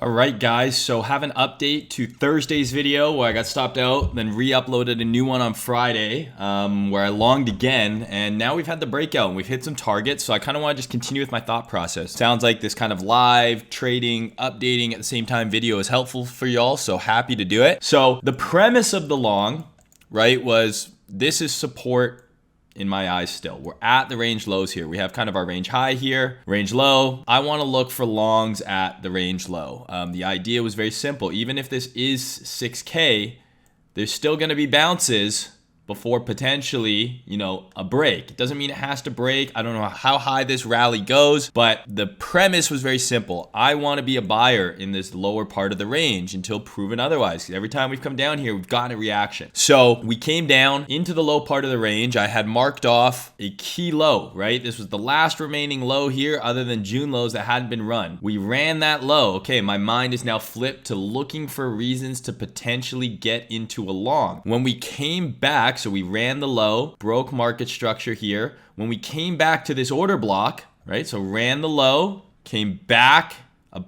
All right, guys, so have an update to Thursday's video where I got stopped out, then re-uploaded a new one on Friday where I longed again, and now we've had the breakout and we've hit some targets, so I kind of want to just continue with my thought process. Sounds like this kind of live trading, updating at the same time video is helpful for y'all, so happy to do it. So the premise of the long, right, was this is support in my eyes still. We're at the range lows here. We have kind of our range high here, range low. I want to look for longs at the range low. The idea was very simple. Even if this is 6K, there's still going to be bounces before potentially, a break. It doesn't mean it has to break. I don't know how high this rally goes, but the premise was very simple. I want to be a buyer in this lower part of the range until proven otherwise. Every time we've come down here, we've gotten a reaction. So we came down into the low part of the range. I had marked off a key low, right? This was the last remaining low here other than June lows that hadn't been run. We ran that low. Okay, my mind is now flipped to looking for reasons to potentially get into a long. When we came back, so we ran the low, broke market structure here. When we came back to this order block, right? So ran the low, came back,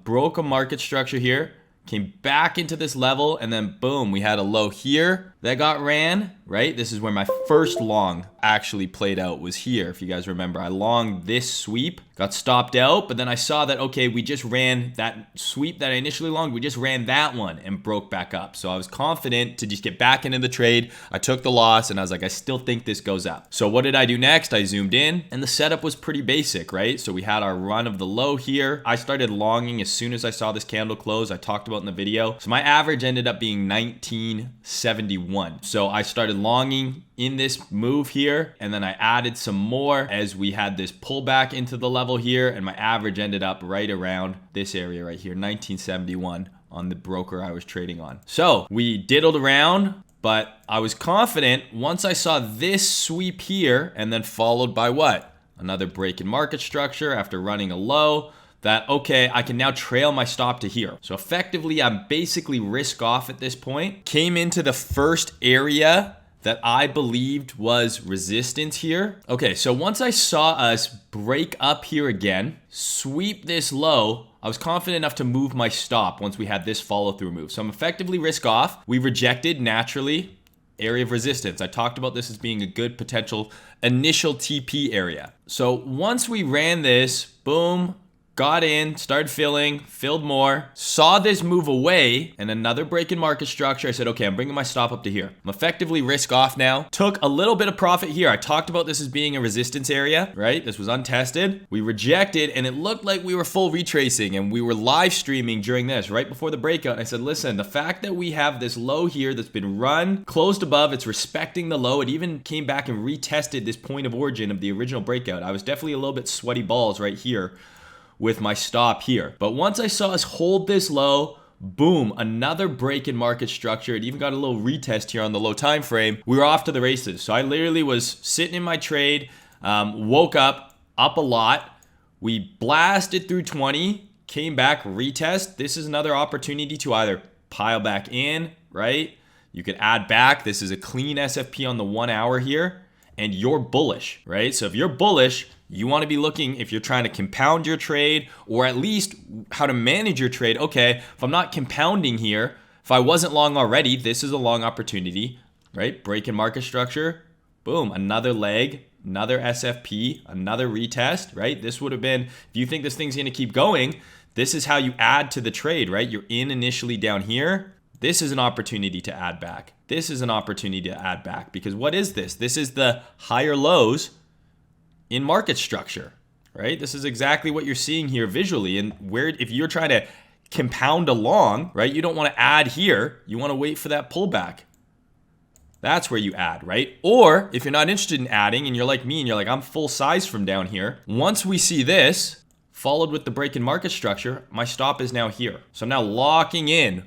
broke a market structure here, came back into this level, and then boom, we had a low here that got ran, right? This is where my first long actually played out, was here. If you guys remember, I longed this sweep, got stopped out, but then I saw that, okay, we just ran that sweep that I initially longed, we just ran that one and broke back up. So I was confident to just get back into the trade. I took the loss and I was like, I still think this goes up. So what did I do next? I zoomed in and the setup was pretty basic, right? So we had our run of the low here. I started longing as soon as I saw this candle close. I talked about in the video. So my average ended up being 1971. So I started longing in this move here, and then I added some more as we had this pullback into the level here, and my average ended up right around this area right here, 1971 on the broker I was trading on. So we diddled around, but I was confident once I saw this sweep here, and then followed by what? Another break in market structure after running a low, that, okay, I can now trail my stop to here. So effectively, I'm basically risk off at this point. Came into the first area that I believed was resistance here. Okay, so once I saw us break up here again, sweep this low, I was confident enough to move my stop once we had this follow through move. So I'm effectively risk off. We rejected naturally area of resistance. I talked about this as being a good potential initial TP area. So once we ran this, boom, got in, started filling, filled more, saw this move away, and another break in market structure. I said, okay, I'm bringing my stop up to here. I'm effectively risk off now. Took a little bit of profit here. I talked about this as being a resistance area, right? This was untested. We rejected, and it looked like we were full retracing, and we were live streaming during this, right before the breakout. And I said, listen, the fact that we have this low here that's been run, closed above, it's respecting the low. It even came back and retested this point of origin of the original breakout. I was definitely a little bit sweaty balls right here with my stop here. But once I saw us hold this low, boom, another break in market structure. It even got a little retest here on the low time frame. We were off to the races. So I literally was sitting in my trade, woke up a lot. We blasted through 20, came back, retest. This is another opportunity to either pile back in, right? You could add back. This is a clean SFP on the 1 hour here, and you're bullish, right? So if you're bullish, you want to be looking, if you're trying to compound your trade, or at least how to manage your trade. Okay, if I'm not compounding here, if I wasn't long already, this is a long opportunity, right? Break in market structure, boom, another leg, another SFP, another retest, right? This would have been, if you think this thing's going to keep going, this is how you add to the trade, right? You're in initially down here. This is an opportunity to add back. This is an opportunity to add back, because what is this? This is the higher lows in market structure, right? This is exactly what you're seeing here visually. And where, if you're trying to compound along, right, you don't want to add here. You want to wait for that pullback. That's where you add, right? Or if you're not interested in adding and you're like me and you're like, I'm full size from down here. Once we see this followed with the break in market structure, my stop is now here. So I'm now locking in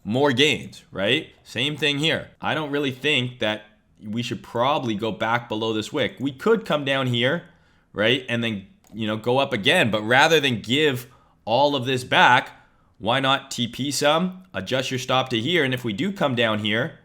more gains, right? Same thing here. I don't really think that we should probably go back below this wick. We could come down here, right? And then, go up again. But rather than give all of this back, why not TP some, adjust your stop to here. And if we do come down here,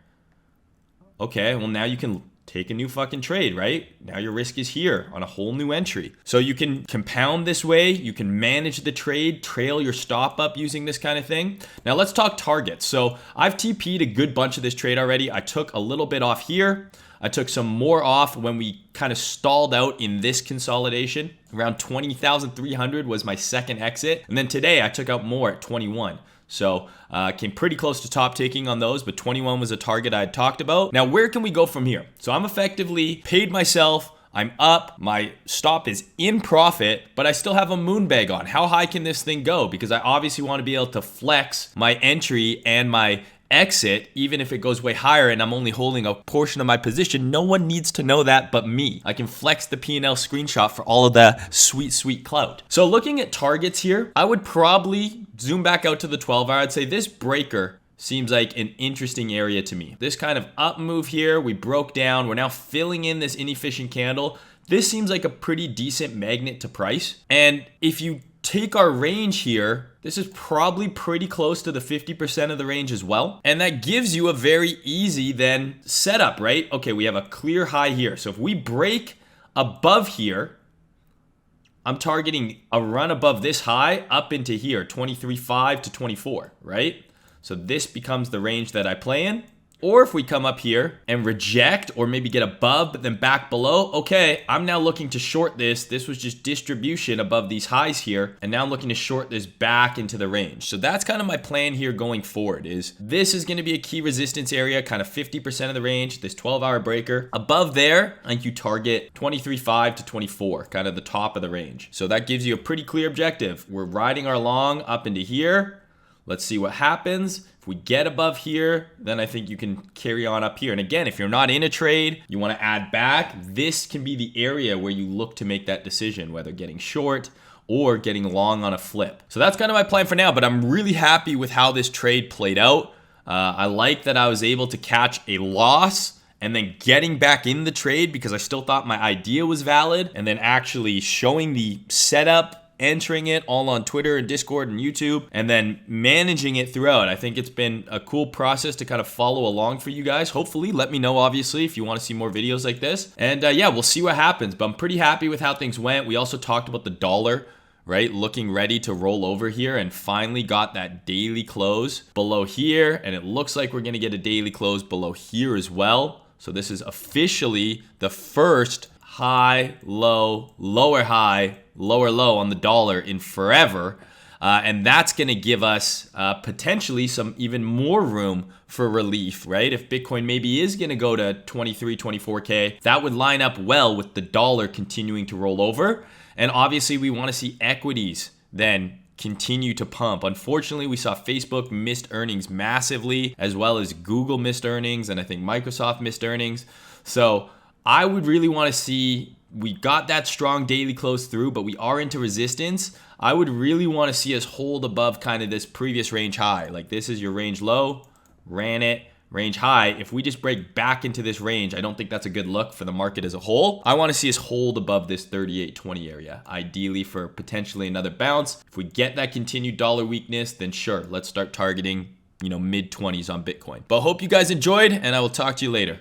okay, well now you can take a new fucking trade, right? Now your risk is here on a whole new entry. So you can compound this way. You can manage the trade, trail your stop up using this kind of thing. Now let's talk targets. So I've TP'd a good bunch of this trade already. I took a little bit off here. I took some more off when we kind of stalled out in this consolidation. Around 20,300 was my second exit. And then today I took out more at 21. So came pretty close to top taking on those, but 21 was a target I had talked about. Now, where can we go from here? So I'm effectively paid myself. I'm up. My stop is in profit, but I still have a moon bag on. How high can this thing go? Because I obviously want to be able to flex my entry and my exit, even if it goes way higher and I'm only holding a portion of my position. No one needs to know that but me. I can flex the P&L screenshot for all of the sweet clout. So looking at targets here, I would probably zoom back out to the 12 hour. I'd say this breaker seems like an interesting area to me. This kind of up move here, we broke down. We're now filling in this inefficient candle. This seems like a pretty decent magnet to price. And if you take our range here, this is probably pretty close to the 50% of the range as well. And that gives you a very easy then setup, right? Okay, we have a clear high here. So if we break above here, I'm targeting a run above this high up into here, 23.5 to 24, right? So this becomes the range that I play in. Or if we come up here and reject or maybe get above but then back below, okay, I'm now looking to short this. This was just distribution above these highs here. And now I'm looking to short this back into the range. So that's kind of my plan here going forward is this is going to be a key resistance area, kind of 50% of the range, this 12-hour breaker. Above there, I think you target 23.5 to 24, kind of the top of the range. So that gives you a pretty clear objective. We're riding our long up into here. Let's see what happens. If we get above here, then I think you can carry on up here. And again, if you're not in a trade, you want to add back, this can be the area where you look to make that decision, whether getting short or getting long on a flip. So that's kind of my plan for now, but I'm really happy with how this trade played out. I like that I was able to catch a loss and then getting back in the trade because I still thought my idea was valid, and then actually showing the setup, entering it all on Twitter and Discord and YouTube, and then managing it throughout. I think it's been a cool process to kind of follow along for you guys. Hopefully, let me know, obviously, if you want to see more videos like this. And yeah, we'll see what happens, but I'm pretty happy with how things went. We also talked about the dollar, right? Looking ready to roll over here and finally got that daily close below here. And it looks like we're going to get a daily close below here as well. So this is officially the first high, low, lower high, lower low on the dollar in forever. And that's going to give us potentially some even more room for relief, right? If Bitcoin maybe is going to go to 23, 24K, that would line up well with the dollar continuing to roll over. And obviously we want to see equities then continue to pump. Unfortunately, we saw Facebook missed earnings massively, as well as Google missed earnings, and I think Microsoft missed earnings. So I would really want to see, we got that strong daily close through, but we are into resistance. I would really want to see us hold above kind of this previous range high. Like this is your range low, ran it, range high. If we just break back into this range, I don't think that's a good look for the market as a whole. I want to see us hold above this 38.20 area, ideally for potentially another bounce. If we get that continued dollar weakness, then sure, let's start targeting, mid 20s on Bitcoin. But hope you guys enjoyed, and I will talk to you later.